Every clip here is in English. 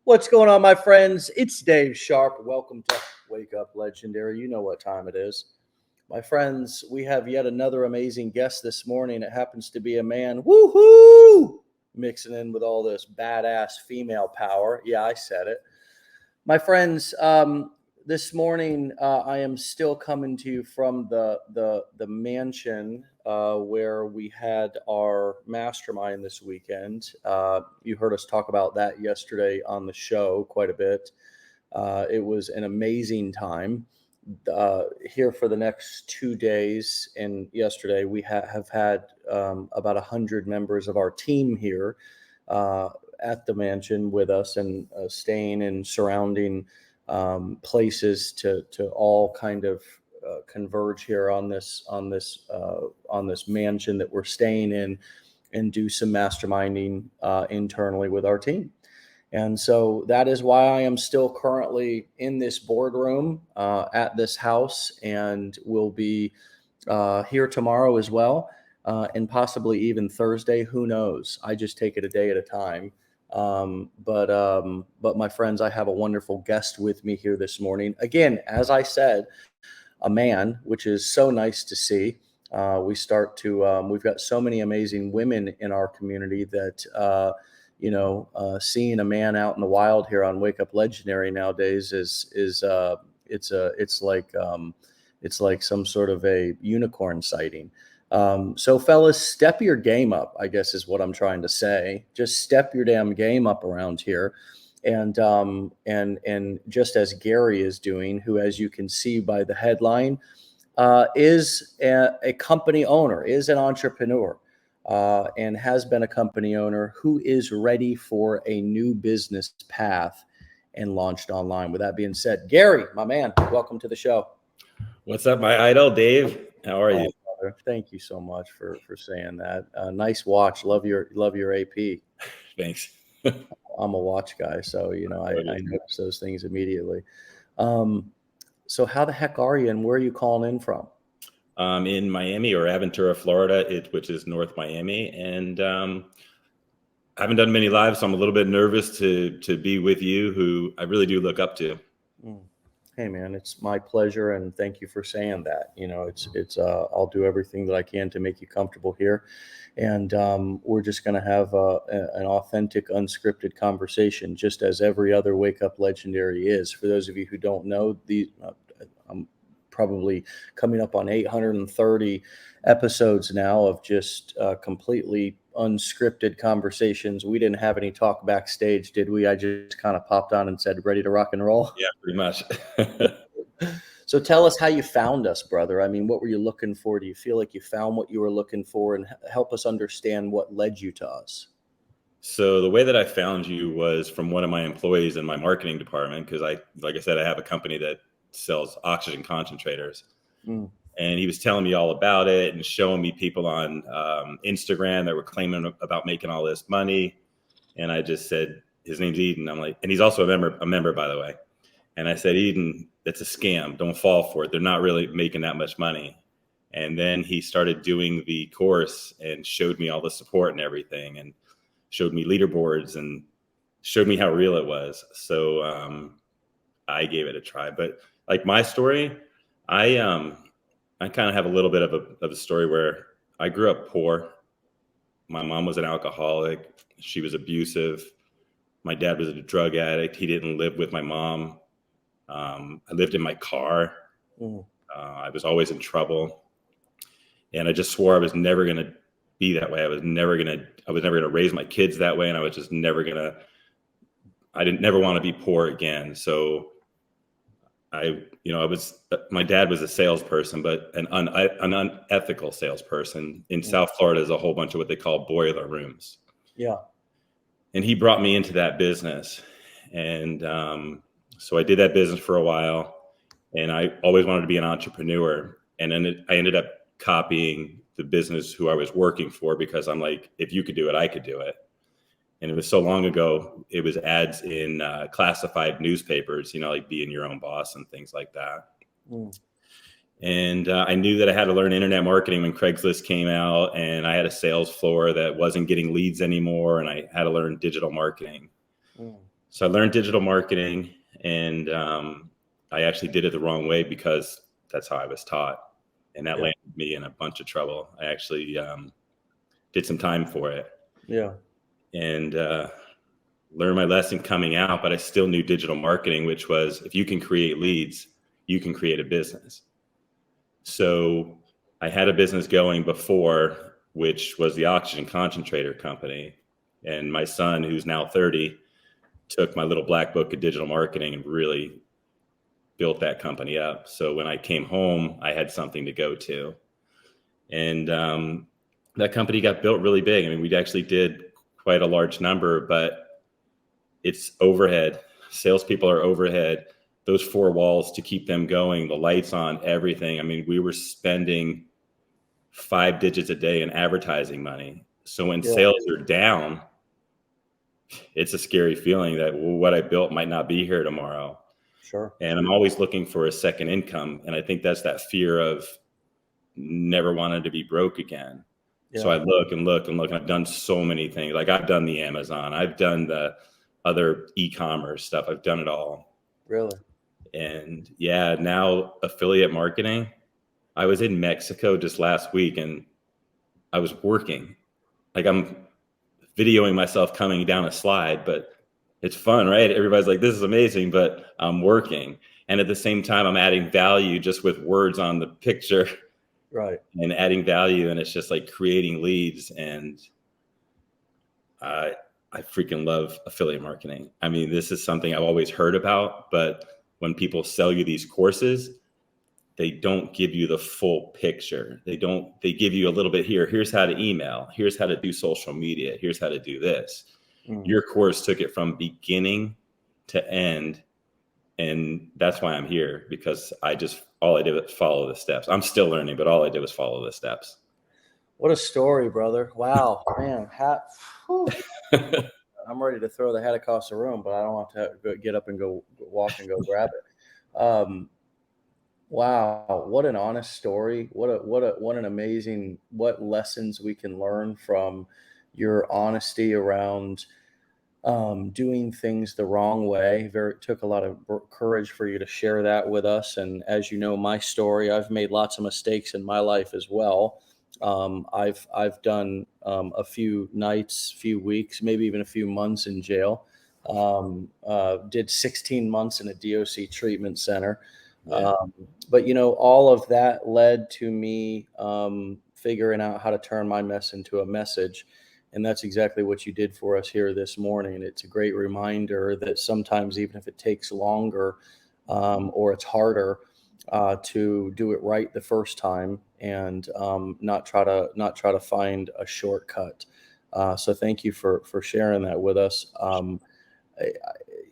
What's going on, my friends? It's Dave Sharpe. Welcome to Wake Up Legendary. You know what time it is. My friends, we have yet another amazing guest this morning. It happens to be a man, woohoo, mixing in with all this badass female power. Yeah, I said it. My friends, this morning I am still coming to you from the mansion where we had our mastermind this weekend. You heard us talk about that yesterday on the show quite a bit. It was an amazing time here for the next 2 days. And yesterday we have had about 100 members of our team here at the mansion with us and staying in surrounding places to all kind of converge here on this mansion that we're staying in and do some masterminding internally with our team. And so that is why I am still currently in this boardroom at this house, and will be here tomorrow as well, and possibly even Thursday. Who knows? I just take it a day at a time. But my friends, I have a wonderful guest with me here this morning. Again, as I said, a man, which is so nice to see. We've got so many amazing women in our community that, seeing a man out in the wild here on Wake Up Legendary nowadays it's like some sort of a unicorn sighting. So fellas, step your game up, I guess is what I'm trying to say. Just step your damn game up around here. And just as Gary is doing, who, as you can see by the headline, is a company owner, is an entrepreneur, and has been a company owner who is ready for a new business path and launched online. With that being said, Gary, my man, welcome to the show. What's up, my idol, Dave? How are you? Thank you so much for saying that. Nice watch. Love your AP. Thanks. I'm a watch guy, so I notice those things immediately. So how the heck are you, and where are you calling in from? In Miami, or Aventura, Florida, which is North Miami, and I haven't done many lives, so I'm a little bit nervous to be with you, who I really do look up to. Hey man, it's my pleasure, and thank you for saying that. I'll do everything that I can to make you comfortable here, and we're just going to have an authentic, unscripted conversation, just as every other Wake Up Legendary is. For those of you who don't know, I'm probably coming up on 830 episodes now of just completely unscripted conversations. We didn't have any talk backstage, did we? I just kind of popped on and said, ready to rock and roll. Yeah, pretty much. So tell us how you found us, brother. I mean, what were you looking for? Do you feel like you found what you were looking for? And help us understand what led you to us. So the way that I found you was from one of my employees in my marketing department, because like I said, I have a company that sells oxygen concentrators. And he was telling me all about it and showing me people on Instagram that were claiming about making all this money. And I just said, his name's Eden. I'm like, and he's also a member, by the way. And I said, Eden, it's a scam. Don't fall for it. They're not really making that much money. And then he started doing the course and showed me all the support and everything, and showed me leaderboards and showed me how real it was. So I gave it a try. But like my story, I kind of have a little bit of a story where I grew up poor. My mom was an alcoholic. She was abusive. My dad was a drug addict. He didn't live with my mom. I lived in my car. I was always in trouble. And I just swore I was never going to be that way. I was never going to raise my kids that way. And I was just never want to be poor again. So my dad was a salesperson, but an unethical salesperson. In South Florida, there's a whole bunch of what they call boiler rooms. Yeah. And he brought me into that business. And so I did that business for a while, and I always wanted to be an entrepreneur. And then I ended up copying the business who I was working for, because I'm like, if you could do it, I could do it. And it was so long ago, it was ads in classified newspapers, like being your own boss and things like that. And I knew that I had to learn internet marketing when Craigslist came out, and I had a sales floor that wasn't getting leads anymore, and I had to learn digital marketing. So I learned digital marketing, and I actually did it the wrong way because that's how I was taught. And that landed me in a bunch of trouble. I actually did some time for it. Yeah. And learned my lesson coming out, but I still knew digital marketing, which was if you can create leads, you can create a business. So I had a business going before, which was the oxygen concentrator company. And my son, who's now 30, took my little black book of digital marketing and really built that company up. So when I came home, I had something to go to. And that company got built really big. I mean, we actually did quite a large number, but it's overhead. Salespeople are overhead. Those four walls to keep them going, the lights on, everything. I mean, we were spending 5 digits a day in advertising money. So when sales are down, it's a scary feeling that what I built might not be here tomorrow. Sure. And I'm always looking for a second income. And I think that's that fear of never wanted to be broke again. Yeah. So I look and look and look. I've done so many things. Like I've done the Amazon. I've done the other e-commerce stuff. I've done it all. Really? And yeah, now affiliate marketing. I was in Mexico just last week and I was working. Like I'm videoing myself coming down a slide, but it's fun, right? Everybody's like, this is amazing, but I'm working. And at the same time, I'm adding value just with words on the picture. Right. And adding value. And it's just like creating leads. And I freaking love affiliate marketing. I mean, this is something I've always heard about, but when people sell you these courses, they don't give you the full picture. They give you a little bit here. Here's how to email. Here's how to do social media. Here's how to do this. Your course took it from beginning to end. And that's why I'm here, because all I did was follow the steps. I'm still learning, but all I did was follow the steps. What a story, brother. Wow, man. I'm ready to throw the hat across the room, but I don't have to get up and go walk and go grab it. Wow, what an honest story. What an amazing, what lessons we can learn from your honesty around doing things the wrong way. It took a lot of courage for you to share that with us. And as you know, my story, I've made lots of mistakes in my life as well. I've done a few nights, few weeks, maybe even a few months in jail. Did 16 months in a DOC treatment center. Yeah. But all of that led to me figuring out how to turn my mess into a message. And that's exactly what you did for us here this morning. It's a great reminder that sometimes, even if it takes longer or it's harder, to do it right the first time and not try to find a shortcut. So thank you for sharing that with us.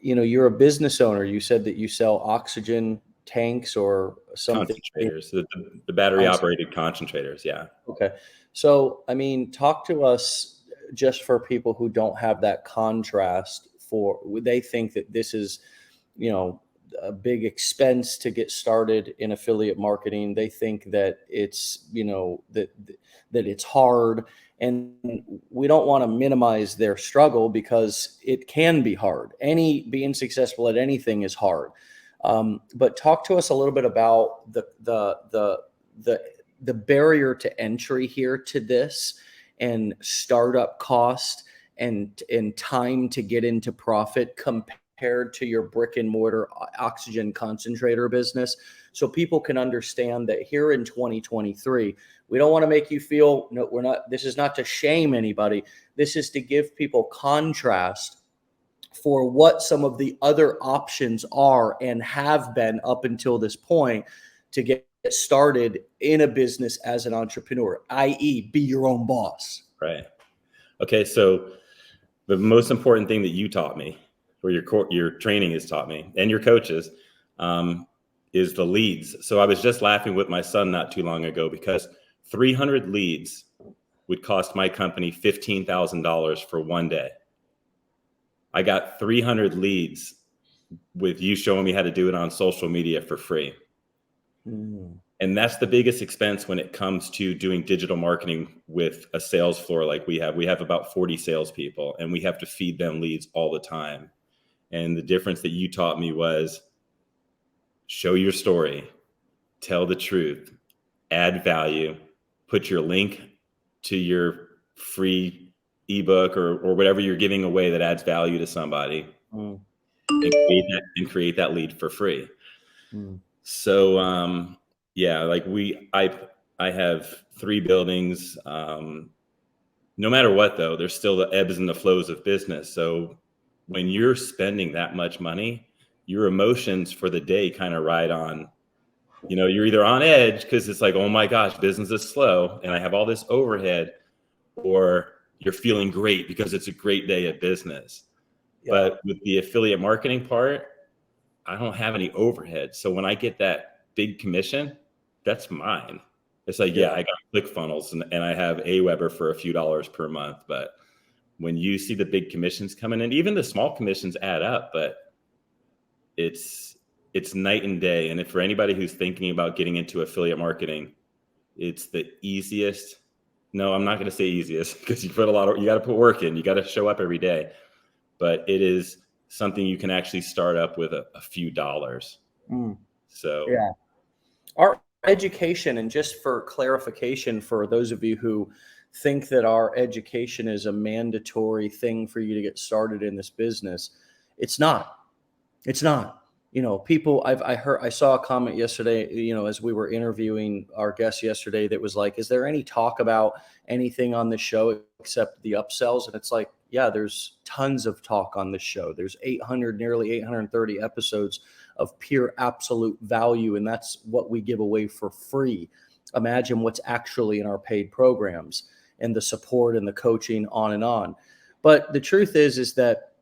You're a business owner. You said that you sell oxygen tanks or something. Concentrators, the battery operated concentrators. Yeah. Okay. So, I mean, talk to us just for people who don't have that contrast. They think that this is, a big expense to get started in affiliate marketing. They think that it's, that it's hard, and we don't want to minimize their struggle because it can be hard. Being successful at anything is hard. But talk to us a little bit about the barrier to entry here to this, and startup cost and time to get into profit compared to your brick and mortar oxygen concentrator business, so people can understand that here in 2023, we don't want to make you feel, no, we're not, this is not to shame anybody. This is to give people contrast for what some of the other options are and have been up until this point to get started in a business as an entrepreneur, i.e. be your own boss. Right. Okay. So the most important thing that you taught me, or your training has taught me, and your coaches, is the leads. So I was just laughing with my son not too long ago because 300 leads would cost my company $15,000 for one day. I got 300 leads with you showing me how to do it on social media for free. And that's the biggest expense when it comes to doing digital marketing with a sales floor like we have. We have about 40 salespeople, and we have to feed them leads all the time. And the difference that you taught me was show your story, tell the truth, add value, put your link to your free ebook or whatever you're giving away that adds value to somebody, and create that lead for free. So yeah, like I have 3 buildings. No matter what, though, there's still the ebbs and the flows of business. So when you're spending that much money, your emotions for the day kind of ride on, you're either on edge because it's like, oh my gosh, business is slow and I have all this overhead, or you're feeling great because it's a great day at business. Yeah. But with the affiliate marketing part, I don't have any overhead. So when I get that big commission, that's mine. It's like, yeah, I got ClickFunnels and I have Aweber for a few dollars per month. But when you see the big commissions coming in, even the small commissions add up, but it's night and day. And if for anybody who's thinking about getting into affiliate marketing, it's the easiest. No, I'm not going to say easiest because you got to put work in, you got to show up every day, but it is something you can actually start up with a few dollars. So yeah, our education, and just for clarification for those of you who think that our education is a mandatory thing for you to get started in this business, it's not. People, I saw a comment yesterday, as we were interviewing our guest yesterday, that was like, is there any talk about anything on the show except the upsells? And it's like, yeah, there's tons of talk on this show. There's nearly 830 episodes of pure absolute value. And that's what we give away for free. Imagine what's actually in our paid programs and the support and the coaching, on and on. But the truth is that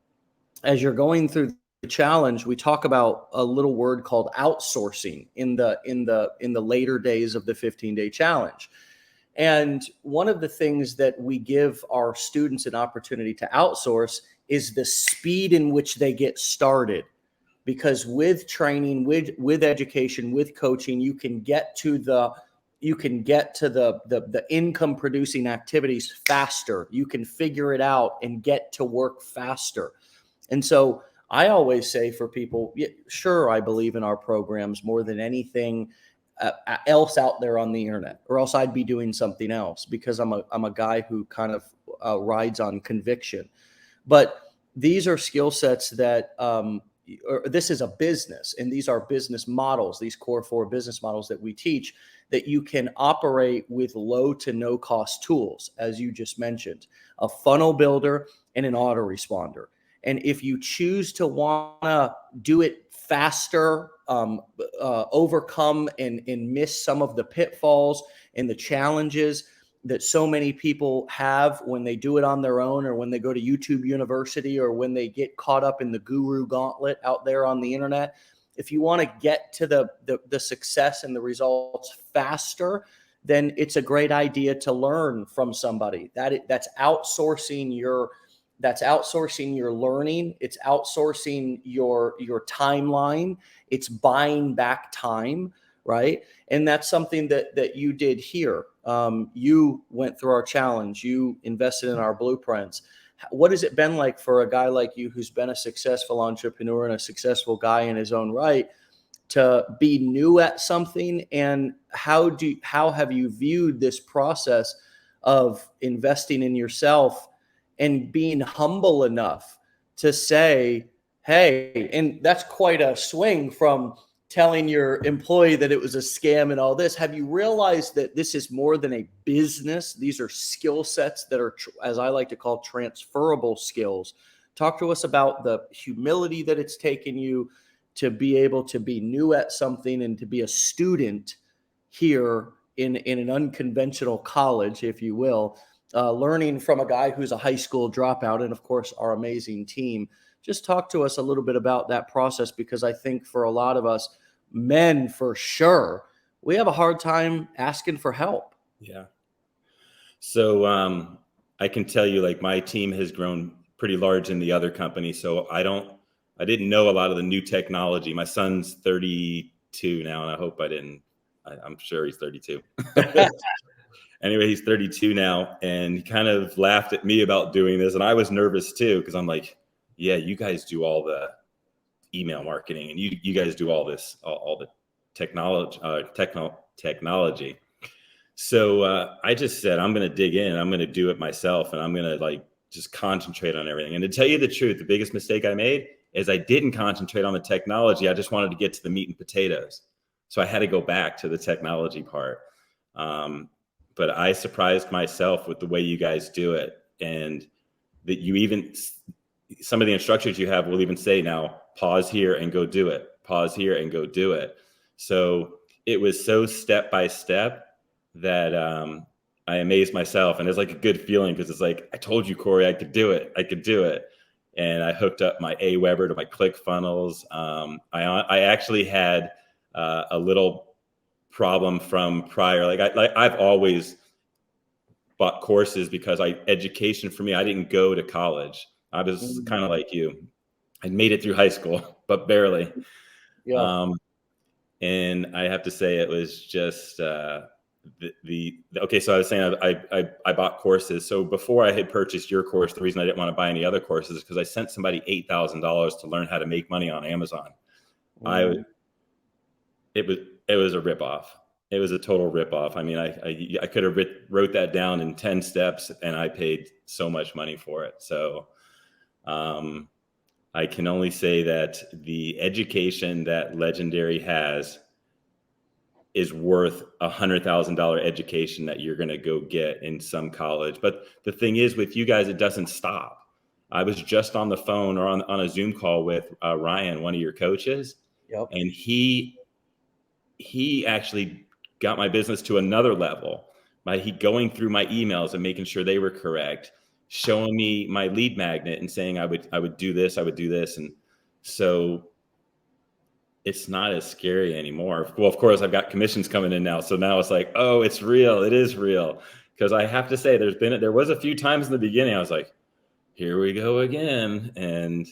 as you're going through the challenge, we talk about a little word called outsourcing in the later days of the 15-day challenge. And one of the things that we give our students an opportunity to outsource is the speed in which they get started. Because with training, with education, with coaching, you can get to the income producing activities faster. You can figure it out and get to work faster. And so I always say for people, sure, I believe in our programs more than anything else out there on the internet, or else I'd be doing something else, because I'm a guy who kind of rides on conviction. But these are skill sets that this is a business, and these are business models, these core 4 business models that we teach, that you can operate with low to no cost tools, as you just mentioned, a funnel builder and an autoresponder. And if you choose to want to do it faster, overcome and miss some of the pitfalls and the challenges that so many people have when they do it on their own, or when they go to YouTube University, or when they get caught up in the guru gauntlet out there on the internet. If you want to get to the success and the results faster, then it's a great idea to learn from somebody. That's outsourcing your learning. It's outsourcing your timeline. It's buying back time, right? And that's something that you did here. You went through our challenge. You invested in our blueprints. What has it been like for a guy like you, who's been a successful entrepreneur and a successful guy in his own right, to be new at something? And how have you viewed this process of investing in yourself and being humble enough to say, hey, and that's quite a swing from telling your employee that it was a scam and all this. Have you realized that this is more than a business? These are skill sets that are, as I like to call, transferable skills. Talk to us about the humility that it's taken you to be able to be new at something and to be a student here in an unconventional college, if you will, learning from a guy who's a high school dropout, and of course our amazing team. Just talk to us a little bit about that process, because I think for a lot of us men, for sure, we have a hard time asking for help. Yeah. So I can tell you, like, my team has grown pretty large in the other company. So I didn't know a lot of the new technology. My son's 32 now, and I'm sure he's 32. Anyway, he's 32 now, and he kind of laughed at me about doing this. And I was nervous too, because I'm like, yeah, you guys do all the email marketing, and you guys do all this, all the technology. So I just said, I'm going to dig in. I'm going to do it myself, and I'm going to like just concentrate on everything. And to tell you the truth, the biggest mistake I made is I didn't concentrate on the technology. I just wanted to get to the meat and potatoes. So I had to go back to the technology part. But I surprised myself with the way you guys do it, and that you even, some of the instructors you have will even say, now pause here and go do it. Pause here and go do it. So it was so step by step that I amazed myself. And it's like a good feeling, because it's like, I told you, Corey, I could do it. I could do it. And I hooked up my Aweber to my ClickFunnels. I actually had a little problem from prior. I've always bought courses because education for me, I didn't go to college. I was kind of like you. I made it through high school, but barely. Yeah. And I have to say, it was just okay. So I was saying, I bought courses. So before I had purchased your course, the reason I didn't want to buy any other courses is because I sent somebody $8,000 to learn how to make money on Amazon. It was a ripoff. It was a total ripoff. I mean, I could have wrote that down in 10 steps, and I paid so much money for it. So I can only say that the education that Legendary has is worth $100,000 education that you're going to go get in some college. But the thing is, with you guys, it doesn't stop. I was just on the phone or on a Zoom call with Ryan, one of your coaches. Yep. And he actually got my business to another level by going through my emails and making sure they were correct, showing me my lead magnet and saying I would do this, I would do this. And so it's not as scary anymore. Well, of course, I've got commissions coming in now. So now it's like, oh, it's real. It is real. Because I have to say, there was a few times in the beginning I was like, here we go again. And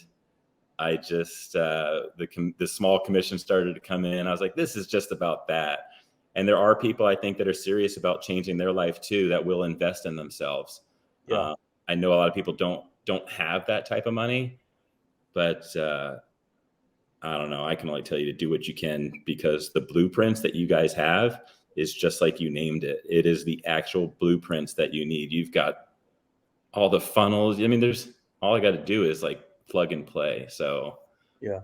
I just, the small commission started to come in. I was like, this is just about that. And there are people, I think, that are serious about changing their life too, that will invest in themselves. Yeah. I know a lot of people don't have that type of money, but I don't know. I can only tell you to do what you can, because the blueprints that you guys have is just like you named it. It is the actual blueprints that you need. You've got all the funnels. I mean, all I got to do is like plug and play. So, yeah.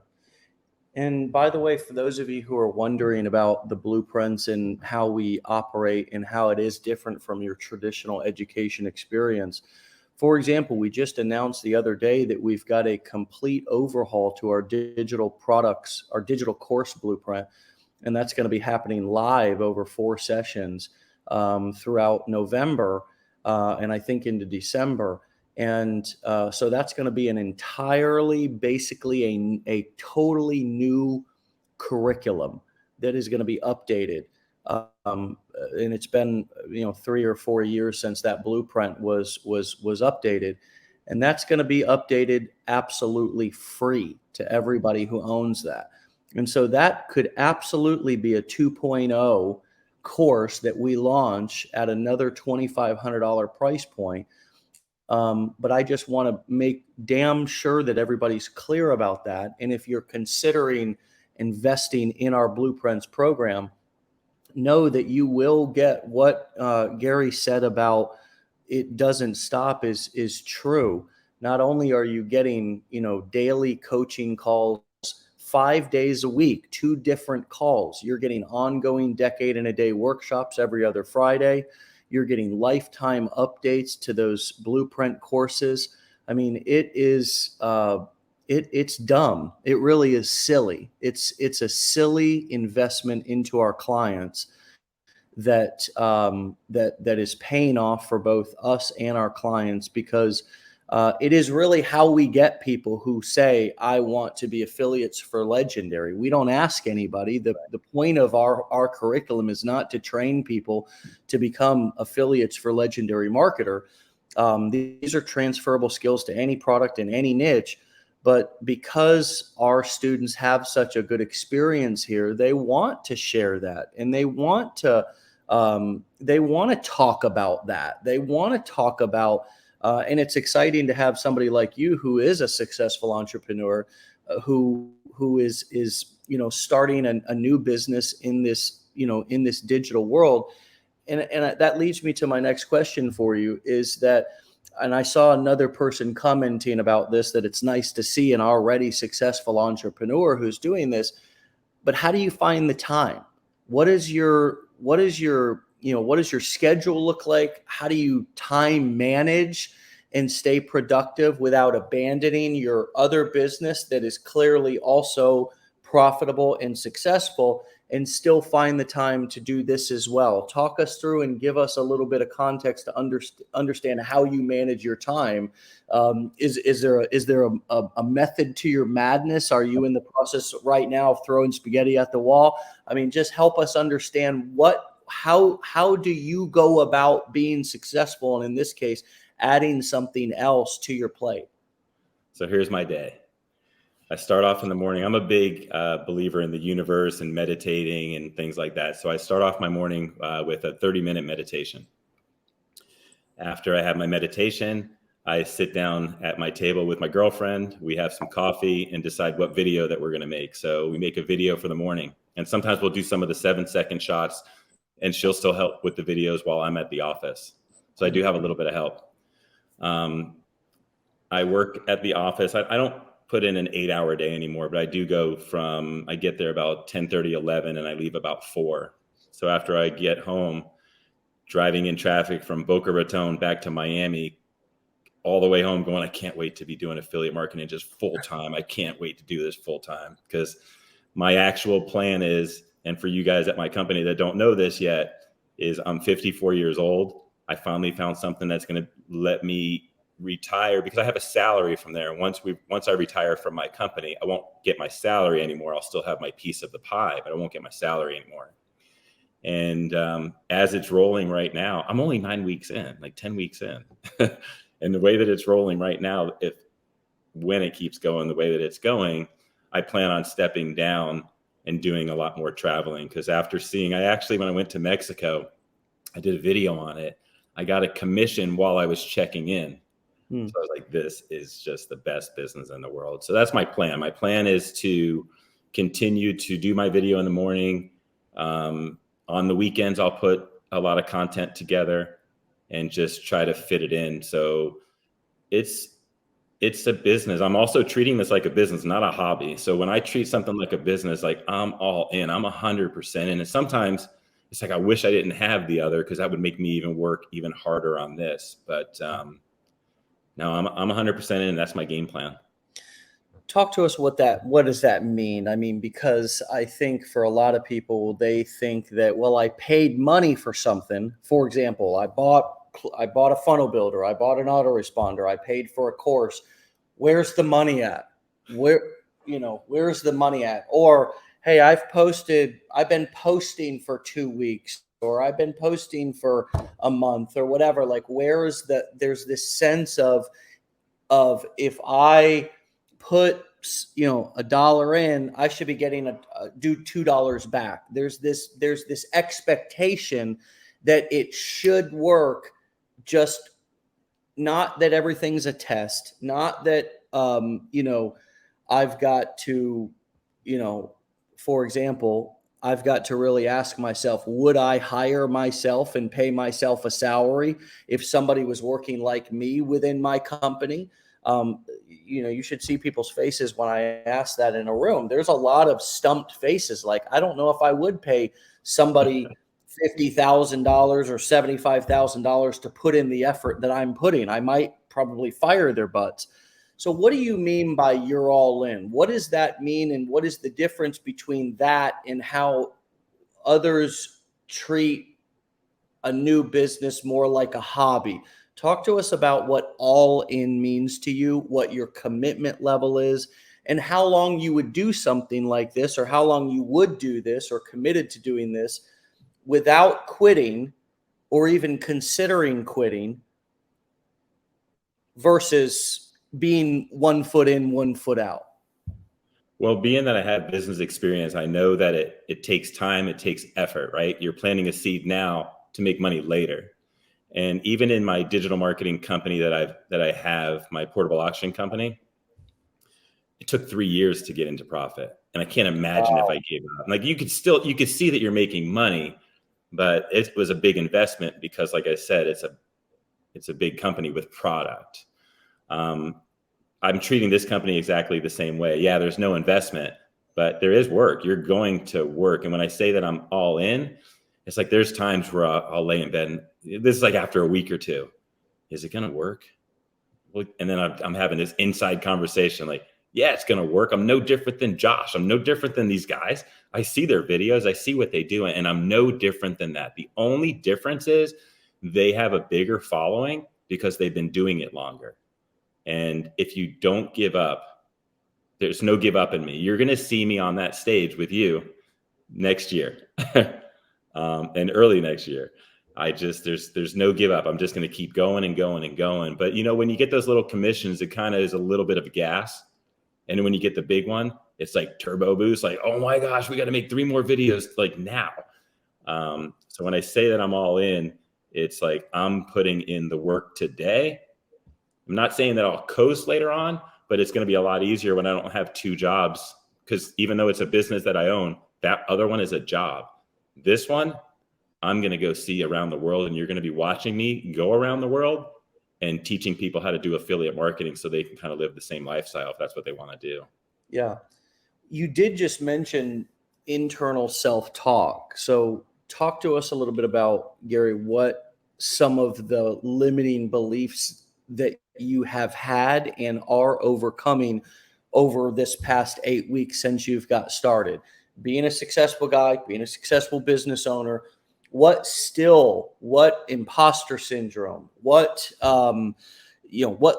And by the way, for those of you who are wondering about the blueprints and how we operate and how it is different from your traditional education experience, for example, we just announced the other day that we've got a complete overhaul to our digital products, our digital course blueprint, and that's going to be happening live over 4 sessions throughout November and I think into December. And so that's going to be an entirely, basically a totally new curriculum that is going to be updated. And it's been 3 or 4 years since that blueprint was updated, and that's going to be updated absolutely free to everybody who owns that. And so that could absolutely be a 2.0 course that we launch at another $2,500 price point. But I just want to make damn sure that everybody's clear about that. And if you're considering investing in our Blueprints program, know that you will get what Gary said about it doesn't stop is true. Not only are you getting, daily coaching calls 5 days a week, 2 different calls, you're getting ongoing decade in a day workshops every other Friday. You're getting lifetime updates to those blueprint courses. I mean, it is it's dumb. It really is silly. It's a silly investment into our clients that that is paying off for both us and our clients, because it is really how we get people who say, I want to be affiliates for Legendary. We don't ask anybody. The point of our curriculum is not to train people to become affiliates for Legendary Marketer. These are transferable skills to any product in any niche. But because our students have such a good experience here, they want to share that, and they want to talk about that. They want to talk about And it's exciting to have somebody like you who is a successful entrepreneur, who is starting a new business in this in this digital world. And that leads me to my next question for you is that, and I saw another person commenting about this, that it's nice to see an already successful entrepreneur who's doing this, but how do you find the time? What is your schedule look like? How do you time manage and stay productive without abandoning your other business that is clearly also profitable and successful, and still find the time to do this as well? Talk us through and give us a little bit of context to understand how you manage your time. Is there a method to your madness? Are you in the process right now of throwing spaghetti at the wall? I mean, just help us understand how do you go about being successful, and in this case, adding something else to your plate? So here's my day. I start off in the morning. I'm a big believer in the universe and meditating and things like that. So I start off my morning with a 30-minute meditation. After I have my meditation, I sit down at my table with my girlfriend. We have some coffee and decide what video that we're going to make. So we make a video for the morning. And sometimes we'll do some of the 7-second shots, and she'll still help with the videos while I'm at the office. So I do have a little bit of help. I work at the office. I don't put in an 8-hour day anymore, but I do go I get there about 10:30, 11, and I leave about 4. So after I get home, driving in traffic from Boca Raton back to Miami, all the way home going, I can't wait to be doing affiliate marketing just full time. I can't wait to do this full time, because my actual plan is, and for you guys at my company that don't know this yet, is I'm 54 years old. I finally found something that's going to let me retire, because I have a salary from there. Once I retire from my company, I won't get my salary anymore. I'll still have my piece of the pie, but I won't get my salary anymore. And as it's rolling right now, I'm only 9 weeks in, like 10 weeks in. And the way that it's rolling right now, when it keeps going the way that it's going, I plan on stepping down and doing a lot more traveling. Because after when I went to Mexico, I did a video on it. I got a commission while I was checking in. So I was like, this is just the best business in the world. So that's my plan. My plan is to continue to do my video in the morning. On the weekends, I'll put a lot of content together and just try to fit it in. So it's a business. I'm also treating this like a business, not a hobby. So when I treat something like a business, like I'm all in, I'm 100% in. And sometimes it's like, I wish I didn't have the other, because that would make me work even harder on this. But no, I'm 100% in. That's my game plan. Talk to us what does that mean? I mean, because I think for a lot of people, they think that, well, I paid money for something. For example, I bought a funnel builder. I bought an autoresponder. I paid for a course. Where's the money at? Where's the money at? Or, hey, I've been posting for 2 weeks, or I've been posting for a month, or whatever. Like, there's this sense of if I put $1 in, I should be getting do $2 back. There's this expectation that it should work. Just not that everything's a test, not that I've got to, for example, I've got to really ask myself, would I hire myself and pay myself a salary if somebody was working like me within my company? You should see people's faces when I ask that in a room. There's a lot of stumped faces. Like, I don't know if I would pay somebody $50,000 or $75,000 to put in the effort that I'm putting. I might probably fire their butts. So what do you mean by you're all in? What does that mean? And what is the difference between that and how others treat a new business more like a hobby? Talk to us about what all in means to you, what your commitment level is, and how long you would do something like this, or how long you would do this or committed to doing this without quitting or even considering quitting, versus being 1 foot in, 1 foot out. Well, being that I have business experience, I know that it takes time, it takes effort, right? You're planting a seed now to make money later. And even in my digital marketing company that I have, my portable auction company, it took 3 years to get into profit. And I can't imagine if I gave up. Like you could see that you're making money, but it was a big investment because, like I said, it's a big company with product. I'm treating this company exactly the same way. Yeah, there's no investment, but there is work. You're going to work. And when I say that I'm all in, it's like there's times where I'll lay in bed. And this is like after a week or two. Is it going to work? And then I'm having this inside conversation like, yeah, it's going to work. I'm no different than Josh. I'm no different than these guys. I see their videos. I see what they do. And I'm no different than that. The only difference is they have a bigger following because they've been doing it longer. And if you don't give up, there's no give up in me. You're going to see me on that stage with you next year and early next year. There's no give up. I'm just going to keep going and going and going. But, when you get those little commissions, it kind of is a little bit of a gas. And when you get the big one, it's like turbo boost, like, oh my gosh, we got to make 3 more videos like now. So when I say that I'm all in, it's like I'm putting in the work today. I'm not saying that I'll coast later on, but it's going to be a lot easier when I don't have 2 jobs. Because even though it's a business that I own, that other one is a job. This one, I'm going to go see around the world, and you're going to be watching me go around the world and teaching people how to do affiliate marketing so they can kind of live the same lifestyle if that's what they want to do. Yeah. You did just mention internal self-talk. So talk to us a little bit about, Gary, what some of the limiting beliefs that you have had and are overcoming over this past 8 weeks since you've got started. Being a successful guy, being a successful business owner, what imposter syndrome, what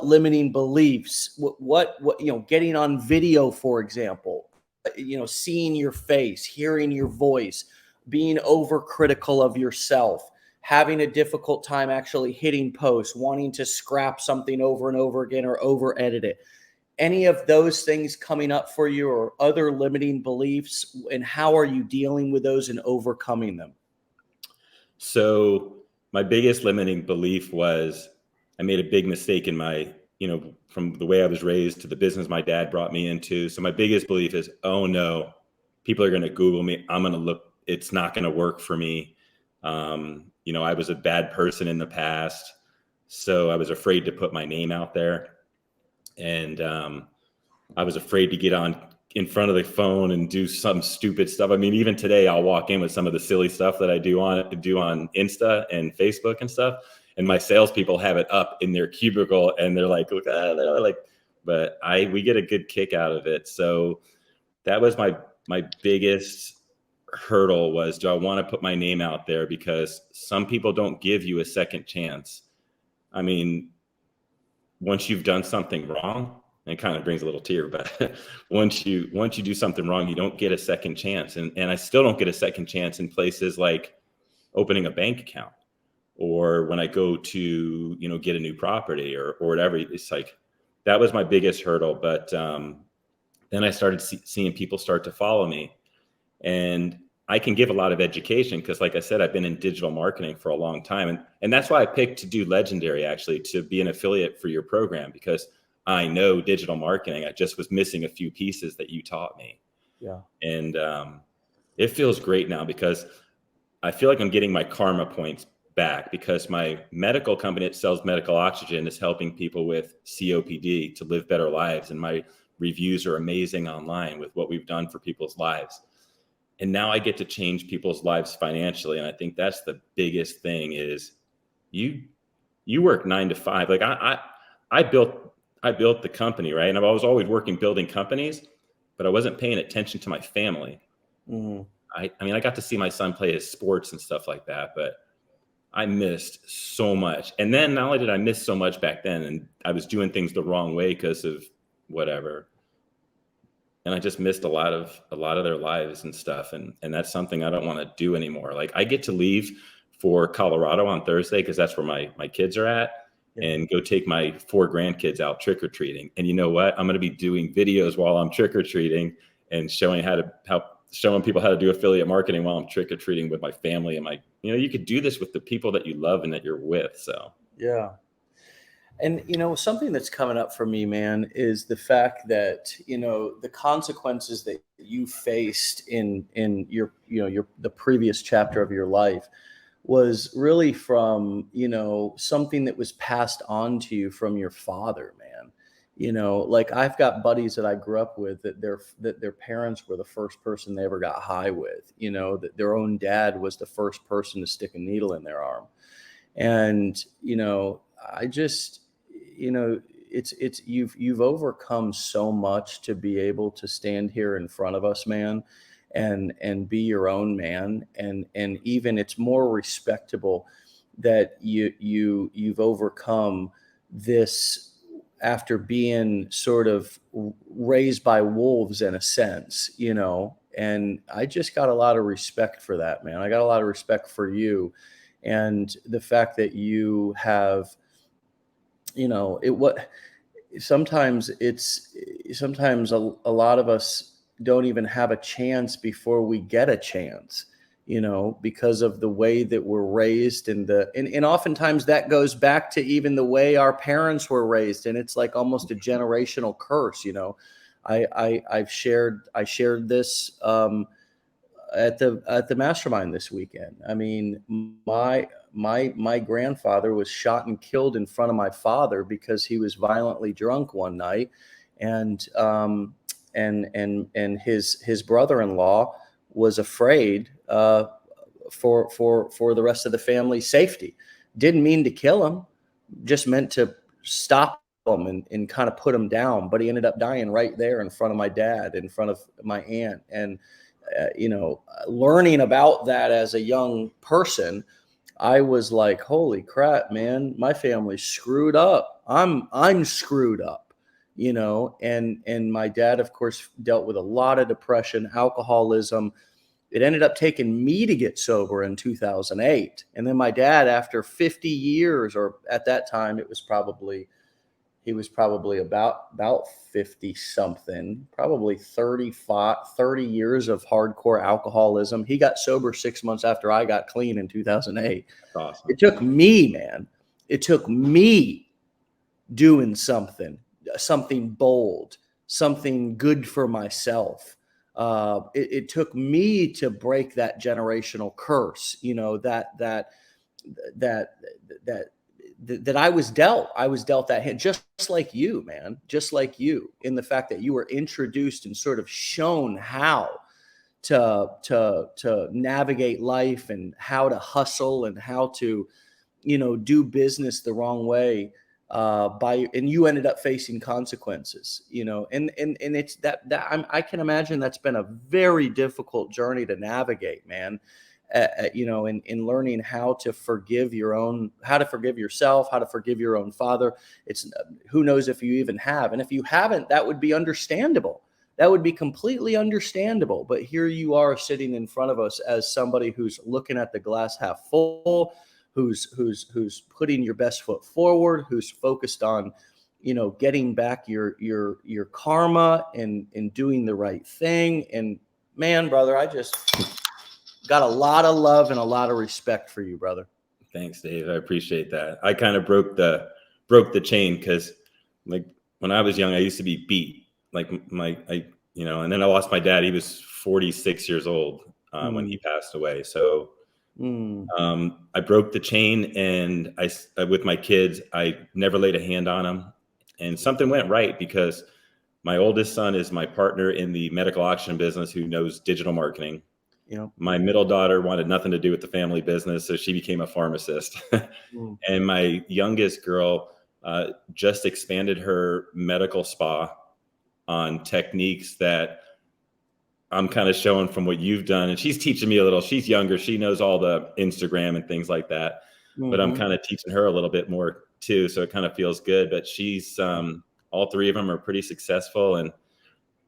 limiting beliefs, what getting on video, for example, seeing your face, hearing your voice, being overcritical of yourself, having a difficult time actually hitting post, wanting to scrap something over and over again or over edit it. Any of those things coming up for you or other limiting beliefs, and how are you dealing with those and overcoming them? So my biggest limiting belief was I made a big mistake in my, from the way I was raised to the business my dad brought me into. So my biggest belief is, oh no, people are going to Google me. I'm going to look, it's not going to work for me. I was a bad person in the past, so I was afraid to put my name out there. And I was afraid to get on in front of the phone and do some stupid stuff. I mean, even today I'll walk in with some of the silly stuff that I do on Insta and Facebook and stuff. And my salespeople have it up in their cubicle and they're like, but we get a good kick out of it. So that was my biggest hurdle was, do I want to put my name out there? Because some people don't give you a second chance. I mean, once you've done something wrong, and it kind of brings a little tear, but once you do something wrong, you don't get a second chance. And I still don't get a second chance in places like opening a bank account or when I go to, get a new property or whatever. It's like, that was my biggest hurdle. But then I started seeing people start to follow me, and I can give a lot of education because, like I said, I've been in digital marketing for a long time. And that's why I picked to do Legendary, actually, to be an affiliate for your program, because I know digital marketing. I just was missing a few pieces that you taught me. Yeah. And it feels great now because I feel like I'm getting my karma points back, because my medical company that sells medical oxygen is helping people with COPD to live better lives. And my reviews are amazing online with what we've done for people's lives. And now I get to change people's lives financially. And I think that's the biggest thing is you work 9 to 5. Like I built the company, right? And I was always working, building companies, but I wasn't paying attention to my family. Mm-hmm. I mean, I got to see my son play his sports and stuff like that, but I missed so much. And then not only did I miss so much back then, and I was doing things the wrong way because of whatever, and I just missed a lot of their lives and stuff. And that's something I don't want to do anymore. Like I get to leave for Colorado on Thursday because that's where my kids are at, and go take my 4 grandkids out trick-or-treating. And you know what? I'm going to be doing videos while I'm trick-or-treating and showing how showing people how to do affiliate marketing while I'm trick or treating with my family. I'm like, you could do this with the people that you love and that you're with. So Yeah. And something that's coming up for me, man, is the fact that the consequences that you faced in your the previous chapter of your life was really from something that was passed on to you from your father, man. Like I've got buddies that I grew up with that their parents were the first person they ever got high with. That their own dad was the first person to stick a needle in their arm. And I just it's you've overcome so much to be able to stand here in front of us, man, and be your own man. And even it's more respectable that you've overcome this after being sort of raised by wolves in a sense. And I just got a lot of respect for that, man. I got a lot of respect for you and the fact that you have it what sometimes a lot of us don't even have a chance before we get a chance, because of the way that we're raised and oftentimes that goes back to even the way our parents were raised, and it's like almost a generational curse. I shared this at the mastermind this weekend. I mean, my grandfather was shot and killed in front of my father because he was violently drunk one night, and his brother-in-law was afraid for the rest of the family's safety. Didn't mean to kill him, just meant to stop him and kind of put him down. But he ended up dying right there in front of my dad, in front of my aunt, and learning about that as a young person, I was like, holy crap, man, my family's screwed up. I'm screwed up, and my dad, of course, dealt with a lot of depression, alcoholism. It ended up taking me to get sober in 2008. And then my dad, after 50 years, or at that time, he was probably about 50 something, probably 30 years of hardcore alcoholism. He got sober 6 months after I got clean in 2008. that's awesome. It took me, man. It took me doing something bold, something good for myself. It took me to break that generational curse, that I was dealt that hand, just like you, man, just like you, in the fact that you were introduced and sort of shown how to navigate life and how to hustle and how to, do business the wrong way, and you ended up facing consequences, and it's that I can imagine that's been a very difficult journey to navigate, man. In learning how to forgive yourself, how to forgive your own father. It's who knows if you even have, and if you haven't, that would be understandable. That would be completely understandable. But here you are sitting in front of us as somebody who's looking at the glass half full, who's putting your best foot forward, who's focused on, getting back your karma and doing the right thing. And man, brother, I just got a lot of love and a lot of respect for you, brother. Thanks, Dave. I appreciate that. I kind of broke the chain because, like, when I was young, I used to be beat. Like and then I lost my dad. He was 46 years old when he passed away. So I broke the chain, and I with my kids, I never laid a hand on them, and something went right because my oldest son is my partner in the medical auction business who knows digital marketing. My middle daughter wanted nothing to do with the family business, so she became a pharmacist. And my youngest girl just expanded her medical spa on techniques that I'm kind of showing from what you've done. And she's teaching me a little. She's younger. She knows all the Instagram and things like that. But I'm kind of teaching her a little bit more too. So it kind of feels good. But she's all three of them are pretty successful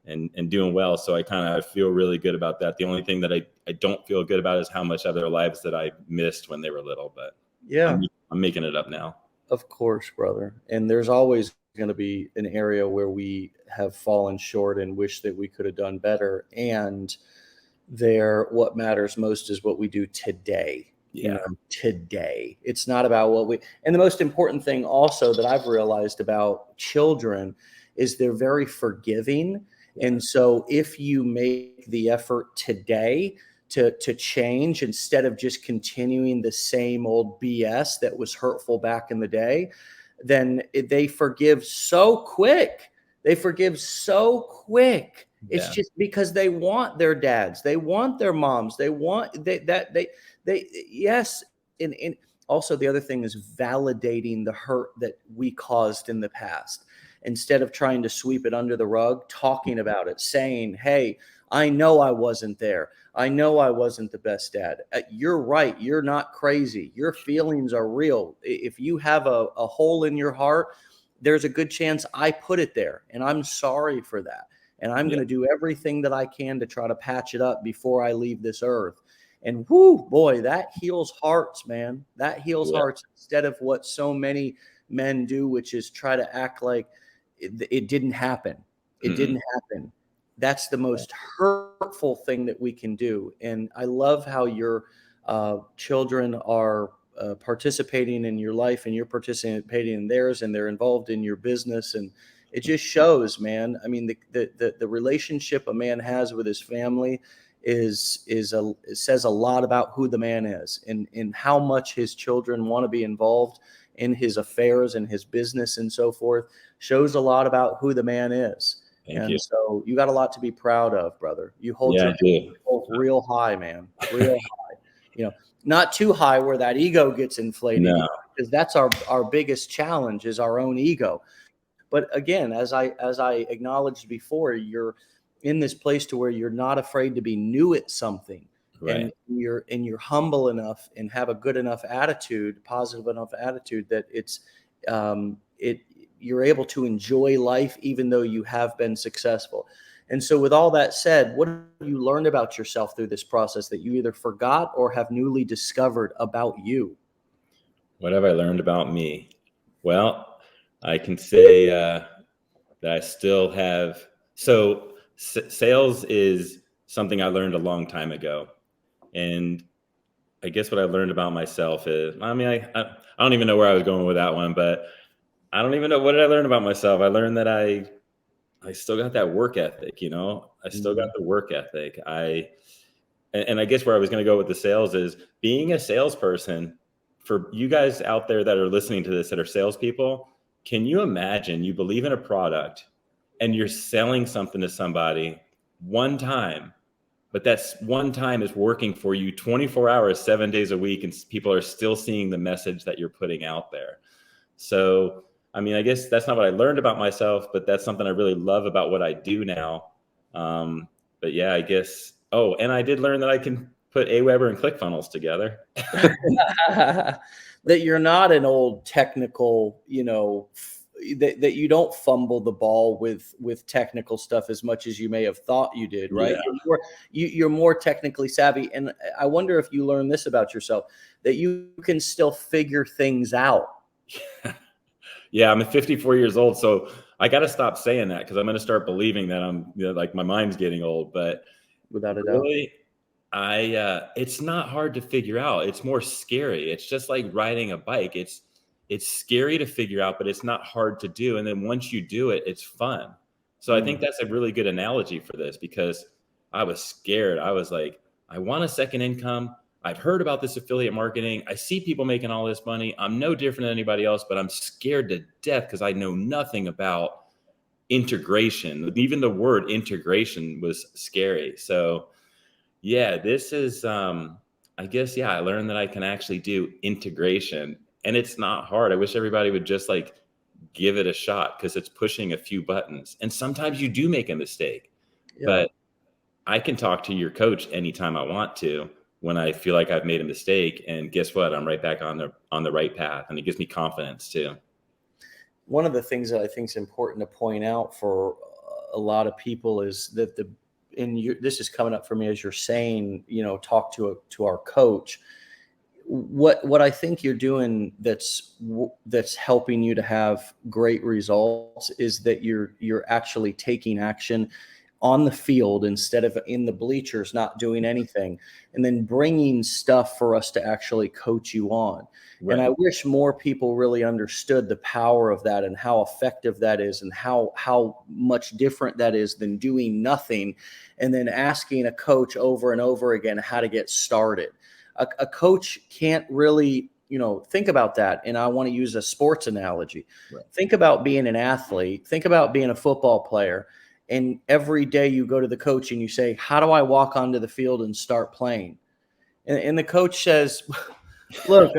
and doing well. So I kind of feel really good about that. The only thing that I don't feel good about is how much of their lives that I missed when they were little, but yeah, I'm making it up now. Of course, brother. And there's always going to be an area where we have fallen short and wish that we could have done better. And, what matters most is what we do today. Yeah. Today. It's not about and the most important thing also that I've realized about children is they're very forgiving. And so if you make the effort today to change, instead of just continuing the same old BS that was hurtful back in the day, then they forgive so quick. They forgive so quick. It's just because they want their dads, they want their moms, they yes. And also the other thing is validating the hurt that we caused in the past. Instead of trying to sweep it under the rug, talking about it, saying, hey, I know I wasn't there. I know I wasn't the best dad. You're right. You're not crazy. Your feelings are real. If you have a hole in your heart, there's a good chance I put it there, and I'm sorry for that. And I'm going to do everything that I can to try to patch it up before I leave this earth. And whoo, boy, that heals hearts, man. That heals hearts, instead of what so many men do, which is try to act like it didn't happen. It didn't happen. That's the most hurtful thing that we can do. And I love how your children are participating in your life, and you're participating in theirs, and they're involved in your business. And it just shows, man. I mean, the relationship a man has with his family it says a lot about who the man is, and how much his children want to be involved in his affairs and his business and so forth. Shows a lot about who the man is. Thank you. So you got a lot to be proud of, brother. You hold Yeah, your real high, man. Real high. Not too high where that ego gets inflated. No. Because that's our biggest challenge, is our own ego. But again, as I acknowledged before, you're in this place to where you're not afraid to be new at something. Right. And you're humble enough and have a good enough attitude, positive enough attitude, that you're able to enjoy life even though you have been successful. And so with all that said, what have you learned about yourself through this process that you either forgot or have newly discovered about you? What have I learned about me? Well, I can say that I still have. So sales is something I learned a long time ago. And I guess what I learned about myself is, I mean, I don't even know where I was going with that one, but I don't even know, what did I learn about myself? I learned that I still got that work ethic, I still got the work ethic. And I guess where I was going to go with the sales is, being a salesperson, for you guys out there that are listening to this that are salespeople, can you imagine you believe in a product and you're selling something to somebody one time, but that's one time is working for you 24 hours, 7 days a week, and people are still seeing the message that you're putting out there. So, I mean, I guess that's not what I learned about myself, but that's something I really love about what I do now. But yeah, I guess, and I did learn that I can put Aweber and ClickFunnels together. That you're not an old technical, that you don't fumble the ball with technical stuff as much as you may have thought you did, right? Yeah. You're more technically savvy. And I wonder if you learn this about yourself, that you can still figure things out. Yeah, I'm 54 years old, so I got to stop saying that, because I'm going to start believing that I'm like my mind's getting old. But without a doubt, it's not hard to figure out. It's more scary. It's just like riding a bike. It's scary to figure out, but it's not hard to do. And then once you do it, it's fun. So I think that's a really good analogy for this, because I was scared. I was like, I want a second income. I've heard about this affiliate marketing. I see people making all this money. I'm no different than anybody else, but I'm scared to death because I know nothing about integration. Even the word integration was scary. So yeah, this is, I guess, I learned that I can actually do integration, and it's not hard. I wish everybody would just like give it a shot, because it's pushing a few buttons. And sometimes you do make a mistake, but I can talk to your coach anytime I want to, when I feel like I've made a mistake, and guess what? I'm right back on the right path. And it gives me confidence too. One of the things that I think is important to point out for a lot of people is that this is coming up for me as you're saying, talk to our coach. What I think you're doing that's helping you to have great results is that you're actually taking action on the field instead of in the bleachers, not doing anything, and then bringing stuff for us to actually coach you on. Right. And I wish more people really understood the power of that and how effective that is and how much different that is than doing nothing and then asking a coach over and over again how to get started. A coach can't really, think about that. And I want to use a sports analogy. Right. Think about being an athlete. Think about being a football player. And every day you go to the coach and you say, how do I walk onto the field and start playing? And the coach says, look,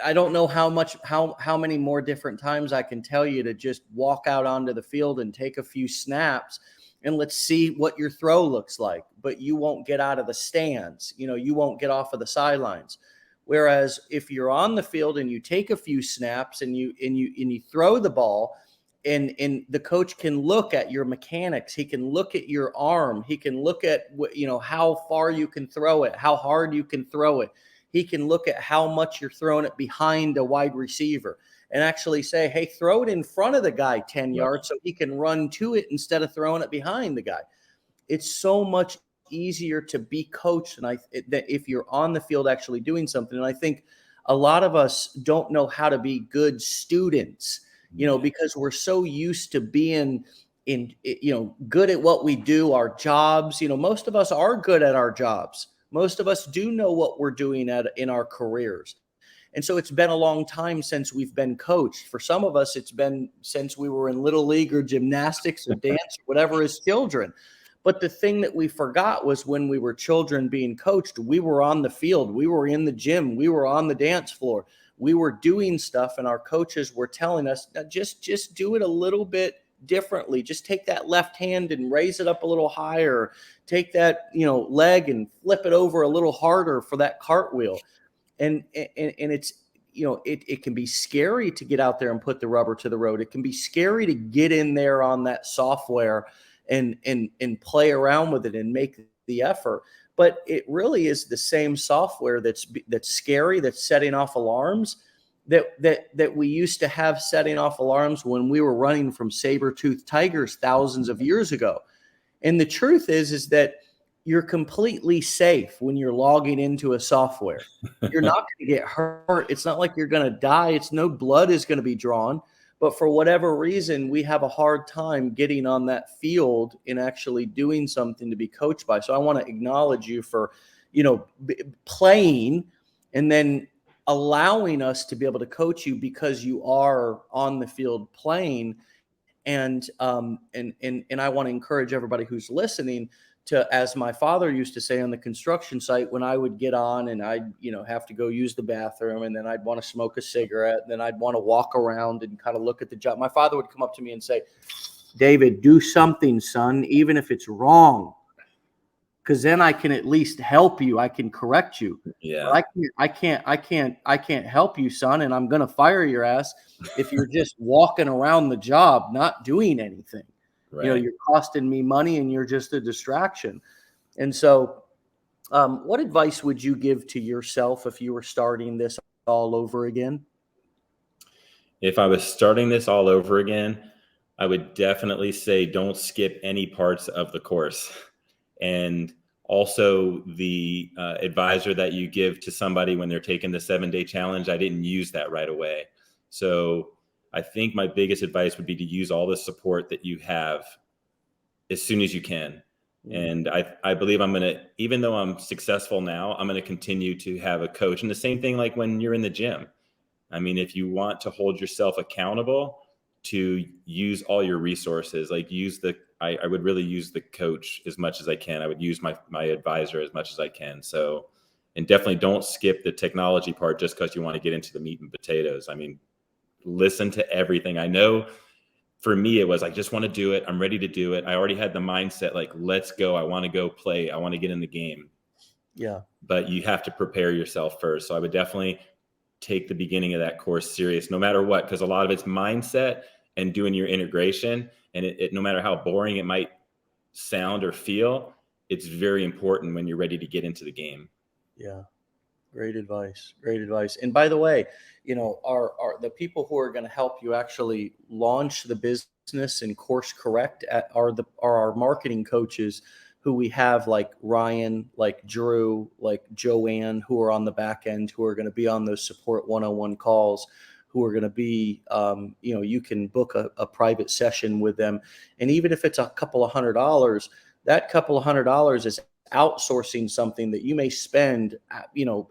I don't know how many more different times I can tell you to just walk out onto the field and take a few snaps and let's see what your throw looks like. But you won't get out of the stands. You won't get off of the sidelines. Whereas if you're on the field and you take a few snaps and you throw the ball, and the coach can look at your mechanics, he can look at your arm, he can look at how far you can throw it, how hard you can throw it. He can look at how much you're throwing it behind a wide receiver and actually say, hey, throw it in front of the guy 10 yards so he can run to it instead of throwing it behind the guy. It's so much easier to be coached that if you're on the field actually doing something. And I think a lot of us don't know how to be good students, because we're so used to being good at what we do, our jobs. Most of us are good at our jobs. Most of us do know what we're doing in our careers. And so it's been a long time since we've been coached. For some of us, it's been since we were in little league or gymnastics or dance or whatever as children. But the thing that we forgot was when we were children being coached, we were on the field, we were in the gym, we were on the dance floor, we were doing stuff, and our coaches were telling us, just do it a little bit differently. Just take that left hand and raise it up a little higher. Take that, leg and flip it over a little harder for that cartwheel. And it's, it can be scary to get out there and put the rubber to the road. It can be scary to get in there on that software and play around with it and make the effort. But it really is the same software that's scary, that's setting off alarms that we used to have setting off alarms when we were running from saber-toothed tigers thousands of years ago. And the truth is that you're completely safe when you're logging into a software. You're not going to get hurt. It's not like you're going to die. It's no blood is going to be drawn. But for whatever reason, we have a hard time getting on that field and actually doing something to be coached by. So I want to acknowledge you for, playing and then allowing us to be able to coach you because you are on the field playing. And I want to encourage everybody who's listening to, as my father used to say on the construction site, when I would get on and I'd, have to go use the bathroom, and then I'd want to smoke a cigarette, and then I'd want to walk around and kind of look at the job. My father would come up to me and say, David, do something, son, even if it's wrong, because then I can at least help you. I can correct you. Yeah. But I can't help you, son. And I'm going to fire your ass if you're just walking around the job, not doing anything. Right. You're costing me money and you're just a distraction. And so what advice would you give to yourself if you were starting this all over again? If I was starting this all over again, I would definitely say don't skip any parts of the course. And also the advisor that you give to somebody when they're taking the 7-day challenge, I didn't use that right away. So I think my biggest advice would be to use all the support that you have as soon as you can. And I believe I'm going to, even though I'm successful now, I'm going to continue to have a coach. And the same thing, like when you're in the gym. I mean, if you want to hold yourself accountable, to use all your resources, like I would really use the coach as much as I can. I would use my advisor as much as I can. So, and definitely don't skip the technology part just because you want to get into the meat and potatoes. I mean, listen to everything. I know for me, it was I just want to do it. I'm ready to do it. I already had the mindset, like, let's go. I want to go play. I want to get in the game. Yeah. But you have to prepare yourself first. So I would definitely take the beginning of that course serious, no matter what, because a lot of it's mindset and doing your integration. And it no matter how boring it might sound or feel, it's very important when you're ready to get into the game. Yeah. Great advice. Great advice. And by the way, our the people who are going to help you actually launch the business and course correct are our marketing coaches who we have, like Ryan, like Drew, like Joanne, who are on the back end, who are going to be on those support 101 calls, who are going to be, you can book a private session with them. And even if it's a couple of $100, that couple of $100 is outsourcing something that you may spend,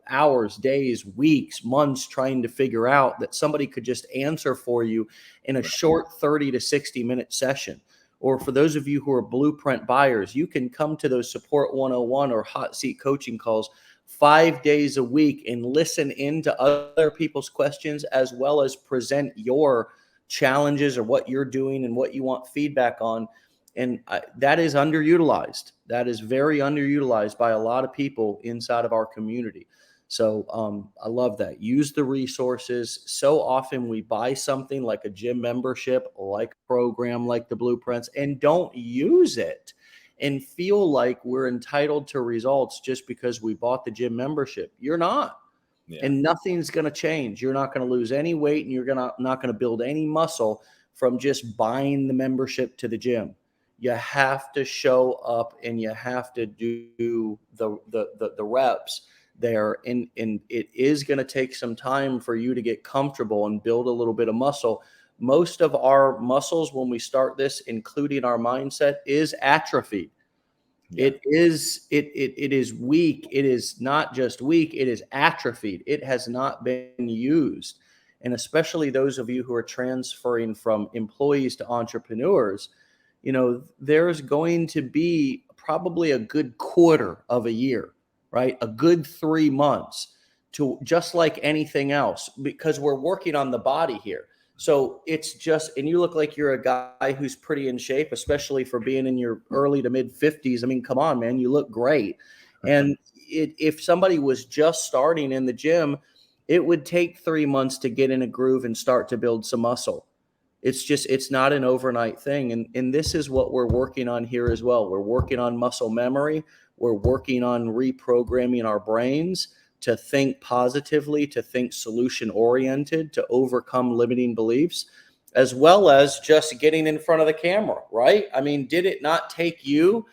hours, days, weeks, months trying to figure out, that somebody could just answer for you in a short 30 to 60-minute session. Or for those of you who are blueprint buyers, you can come to those support 101 or hot seat coaching calls 5 days a week and listen into other people's questions, as well as present your challenges or what you're doing and what you want feedback on. And that is underutilized. That is very underutilized by a lot of people inside of our community. So I love that. Use the resources. So often we buy something like a gym membership, like a program, like the blueprints, and don't use it and feel like we're entitled to results just because we bought the gym membership. You're not. Yeah. And nothing's going to change. You're not going to lose any weight, and you're not going to build any muscle from just buying the membership to the gym. You have to show up and you have to do the reps there. And it is going to take some time for you to get comfortable and build a little bit of muscle. Most of our muscles, when we start this, including our mindset, is atrophied. Yeah. It is weak. It is not just weak. It is atrophied. It has not been used. And especially those of you who are transferring from employees to entrepreneurs, there's going to be probably a good quarter of a year, right? A good 3 months, to just like anything else, because we're working on the body here. So it's just, and you look like you're a guy who's pretty in shape, especially for being in your early to mid 50s. I mean, come on, man, you look great. And if somebody was just starting in the gym, it would take 3 months to get in a groove and start to build some muscle. It's not an overnight thing. And this is what we're working on here as well. We're working on muscle memory. We're working on reprogramming our brains to think positively, to think solution oriented, to overcome limiting beliefs, as well as just getting in front of the camera, right? I mean, did it not take you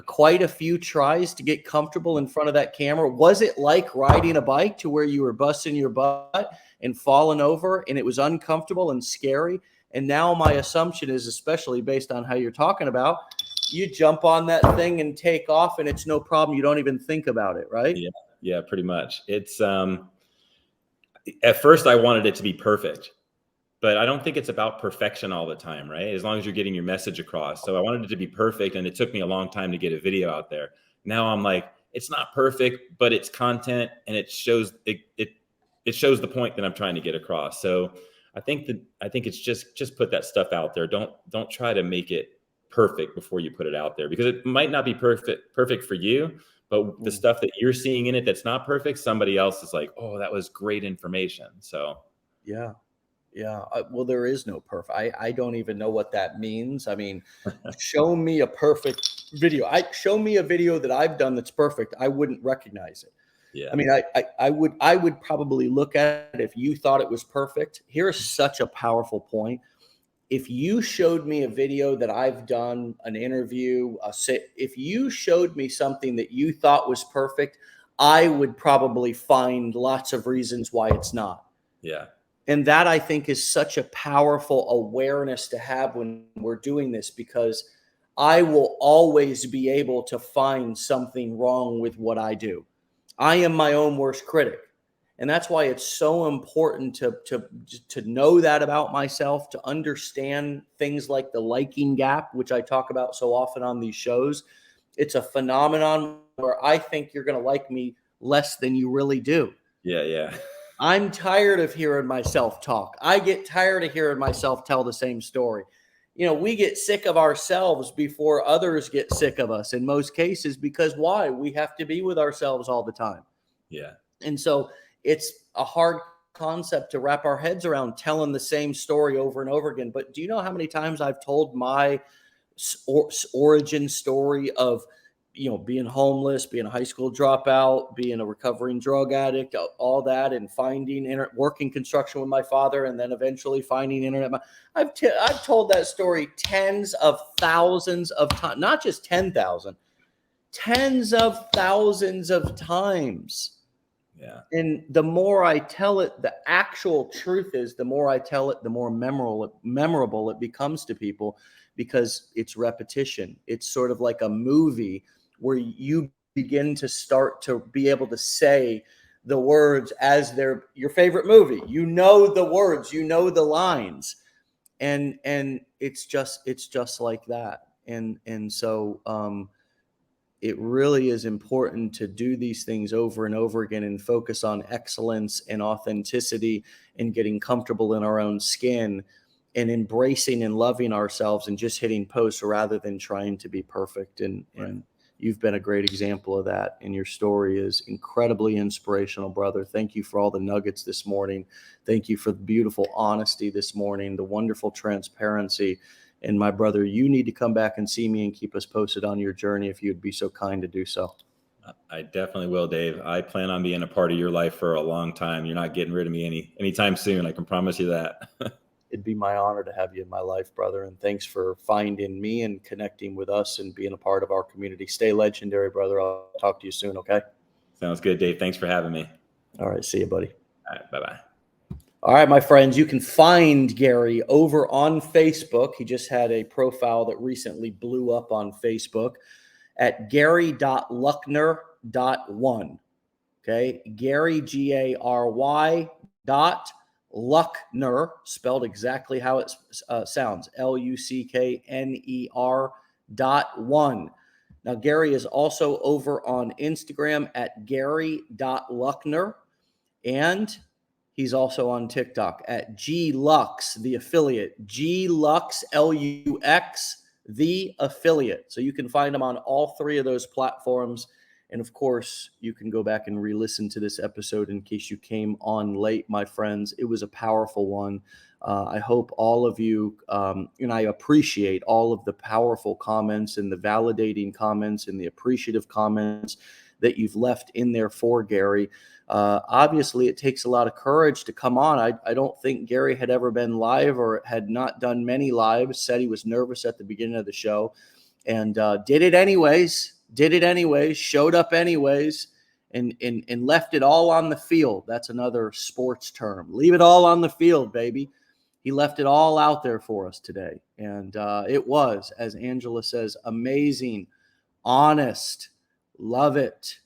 quite a few tries to get comfortable in front of that camera? Was it like riding a bike to where you were busting your butt and falling over and it was uncomfortable and scary? And now my assumption is, especially based on how you're talking about, you jump on that thing and take off and it's no problem. You don't even think about it, right? Yeah, pretty much. It's at first I wanted it to be perfect, but I don't think it's about perfection all the time, right? As long as you're getting your message across. So I wanted it to be perfect, and it took me a long time to get a video out there. Now I'm like, it's not perfect, but it's content, and it shows it shows the point that I'm trying to get across. So I think it's just put that stuff out there. Don't try to make it perfect before you put it out there, because it might not be perfect for you, but the stuff that you're seeing in it that's not perfect, somebody else is like, oh, that was great information. So yeah. Well, there is no perfect. I don't even know what that means. I mean, show me a perfect video. Show me a video that I've done that's perfect. I wouldn't recognize it. Yeah. I mean, I would probably look at it if you thought it was perfect. Here's such a powerful point. If you showed me a video that I've done, an interview, if you showed me something that you thought was perfect, I would probably find lots of reasons why it's not. Yeah. And that, I think, is such a powerful awareness to have when we're doing this, because I will always be able to find something wrong with what I do. I am my own worst critic. And that's why it's so important to know that about myself, to understand things like the liking gap, which I talk about so often on these shows. It's a phenomenon where I think you're going to like me less than you really do. Yeah. I'm tired of hearing myself talk. I get tired of hearing myself tell the same story. We get sick of ourselves before others get sick of us in most cases, because why? We have to be with ourselves all the time. Yeah. And so it's a hard concept to wrap our heads around, telling the same story over and over again. But do you know how many times I've told my origin story of being homeless, being a high school dropout, being a recovering drug addict, all that, and finding working construction with my father, and then eventually finding internet. I've told that story tens of thousands of times, not just 10,000, tens of thousands of times. Yeah. And the more I tell it, the actual truth is, the more I tell it, the more memorable it becomes to people, because it's repetition. It's sort of like a movie where you begin to start to be able to say the words as they're your favorite movie. You know the words, you know the lines, and it's just like that. And so it really is important to do these things over and over again and focus on excellence and authenticity and getting comfortable in our own skin and embracing and loving ourselves and just hitting posts rather than trying to be perfect. And you've been a great example of that. And your story is incredibly inspirational, brother. Thank you for all the nuggets this morning. Thank you for the beautiful honesty this morning, the wonderful transparency. And my brother, you need to come back and see me and keep us posted on your journey if you'd be so kind to do so. I definitely will, Dave. I plan on being a part of your life for a long time. You're not getting rid of me anytime soon. I can promise you that. It'd be my honor to have you in my life, brother. And thanks for finding me and connecting with us and being a part of our community. Stay legendary, brother. I'll talk to you soon, okay? Sounds good, Dave. Thanks for having me. All right. See you, buddy. All right. Bye-bye. All right, my friends, you can find Gary over on Facebook. He just had a profile that recently blew up on Facebook at gary.luckner.1. Okay, Gary, Gary Luckner, spelled exactly how it sounds, Luckner.1. Now, Gary is also over on Instagram at gary.luckner, and he's also on TikTok at glux, the affiliate, glux, Lux, the affiliate. So you can find him on all three of those platforms. And of course, you can go back and re-listen to this episode in case you came on late, my friends. It was a powerful one. I hope all of you, and I appreciate all of the powerful comments and the validating comments and the appreciative comments that you've left in there for Gary. Obviously, it takes a lot of courage to come on. I don't think Gary had ever been live or had not done many lives, said he was nervous at the beginning of the show, and did it anyways, showed up anyways, and left it all on the field. That's another sports term. Leave it all on the field, baby. He left it all out there for us today. And it was, as Angela says, amazing, honest. Love it.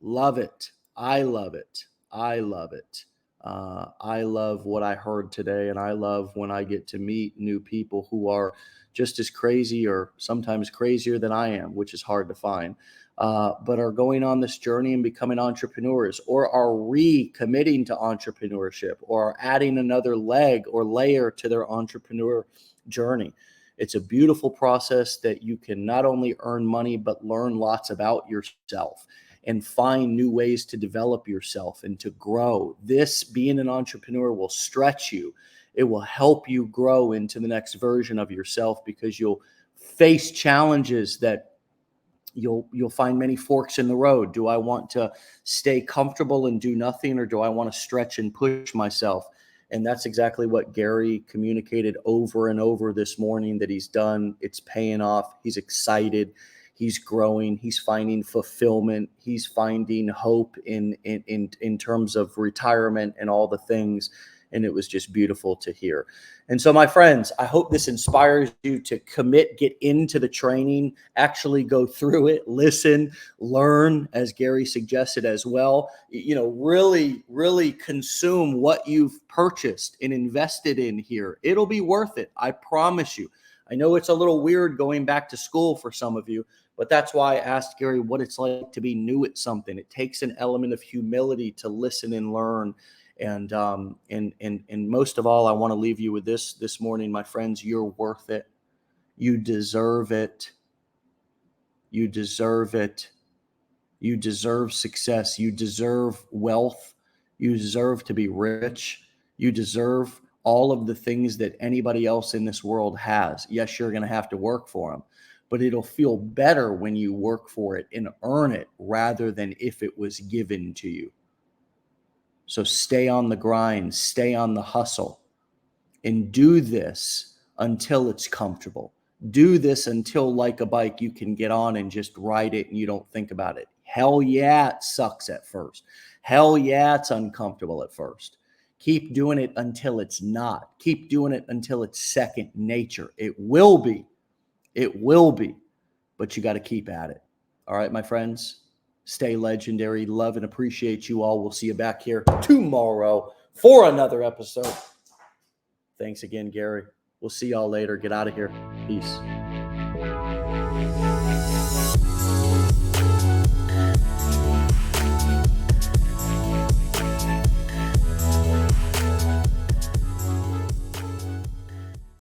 Love it. I love it. I love it. I love what I heard today. And I love when I get to meet new people who are just as crazy or sometimes crazier than I am, which is hard to find, but are going on this journey and becoming entrepreneurs, or are recommitting to entrepreneurship, or are adding another leg or layer to their entrepreneur journey. It's a beautiful process that you can not only earn money, but learn lots about yourself and find new ways to develop yourself and to grow. This, being an entrepreneur, will stretch you. It will help you grow into the next version of yourself, because you'll face challenges that you'll find many forks in the road. Do I want to stay comfortable and do nothing, or do I want to stretch and push myself? And that's exactly what Gary communicated over and over this morning that he's done. It's paying off. He's excited. He's growing. He's finding fulfillment. He's finding hope in terms of retirement and all the things. And it was just beautiful to hear. And so, my friends, I hope this inspires you to commit, get into the training, actually go through it, listen, learn, as Gary suggested as well. Really, really consume what you've purchased and invested in here. It'll be worth it. I promise you. I know it's a little weird going back to school for some of you, but that's why I asked Gary what it's like to be new at something. It takes an element of humility to listen and learn. And most of all, I want to leave you with this morning, my friends. You're worth it. You deserve it. You deserve it. You deserve success. You deserve wealth. You deserve to be rich. You deserve all of the things that anybody else in this world has. Yes, you're going to have to work for them, but it'll feel better when you work for it and earn it rather than if it was given to you. So stay on the grind, stay on the hustle, and do this until it's comfortable. Do this until, like a bike, you can get on and just ride it and you don't think about it. Hell yeah, it sucks at first. Hell yeah, it's uncomfortable at first. Keep doing it until it's not. Keep doing it until it's second nature. It will be. It will be. But you got to keep at it. All right, my friends, stay legendary. Love and appreciate you all. We'll see you back here tomorrow for another episode. Thanks again, Gary. We'll see y'all later. Get out of here. Peace.